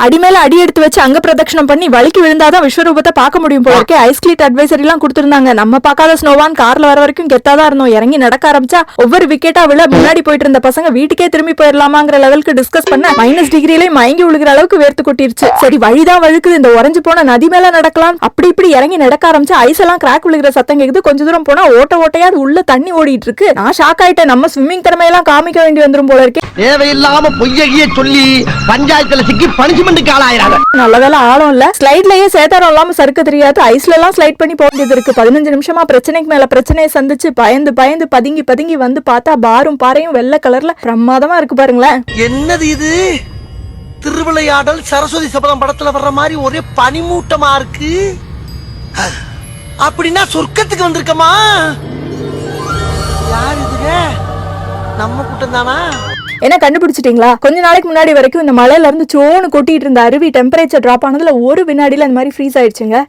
அடிமேல அடி எடுத்து வச்சு அங்க பிரதட்சணம் பண்ணி வலிக்கு விழுந்தாதான் விஸ்வரூபத்தை பார்க்க முடியும் போல இருக்கே. ஐஸ்கிளீட் அட்வைசரி எல்லாம் கொடுத்திருந்தாங்க. நம்ம பார்க்காத ஸ்னோவான் கார்ல வர வரைக்கும் கெத்தாதான் இருந்தோம். இறங்கி நடக்க ஆரம்பிச்சா ஒவ்வொரு விக்கெட்டா விழ முன்னாடி போயிட்டு இருந்த பசங்க வீட்டுக்கே திரும்பி போயிடலாமாங்கிற லெவலுக்கு டிஸ்கஸ் பண்ண மைனஸ் டிகிரியிலே மயங்கி விழுகிற அளவுக்கு வேர்த்து கொட்டிருச்சு. சரி வழிதான் வழுக்குது, இந்த உறைஞ்சு போன நதி மேல நடக்கலாம் அப்படி இப்படி இறங்கி நடக்க ஆரம்பிச்சு ஐஸ் எல்லாம் கிராக் விழுகிற சத்தம் கேக்குது. கொஞ்ச தூரம் போனா ஓட்டையாவது உள்ள தண்ணி ஓடிட்டு இருக்கு. நான் ஷாக் ஆயிட்டேன். நம்ம ஸ்விம்மிங் திறமையெல்லாம் காமிக்க வேண்டி வந்துரும் போல இருக்கு. தேவையில்லாம பொய்யகிய சொல்லி பஞ்சாயத்துல சிக்கி பனிஷ்மெண்ட்டுக்கு ஆளாயிராங்க. நல்லவேளை ஆழம் இல்ல. ஸ்லைட்லயே சேதாரம் இல்லாம சறுக்க தெரியாது. ஐஸ்ல எல்லாம் ஸ்லைட் பண்ணி போக வேண்டியது இருக்கு. 15 நிமிஷமா பிரச்சனைக்கு மேல பிரச்சனையை சந்திச்சு பயந்து பயந்து பதுங்கி வந்து பார்த்தா பாரும் பாறையும் வெள்ளை கலர்ல பிரமாதமா இருக்கு பாருங்களேன். என்னது இது? திருவிளையாடல் சரஸ்வதி சபதம் படத்துல வர்ற மாதிரி ஒரே பனிமூட்டமா இருக்கு. அப்படின்னா சொர்க்கத்துக்கு வந்திருக்கமா? யார் இதுங்க? நம்ம கூட்டம் தானா? என்ன கண்டுபிடிச்சிட்டீங்களா? கொஞ்ச நாளைக்கு முன்னாடி வரைக்கும் இந்த மலையில இருந்து சோன்னு கொட்டிட்டு இருந்த அருவி டெம்பரேச்சர் டிராப் ஆனதுல ஒரு வினாடியில இந்த மாதிரி ஃப்ரீஸ் ஆயிடுச்சுங்க.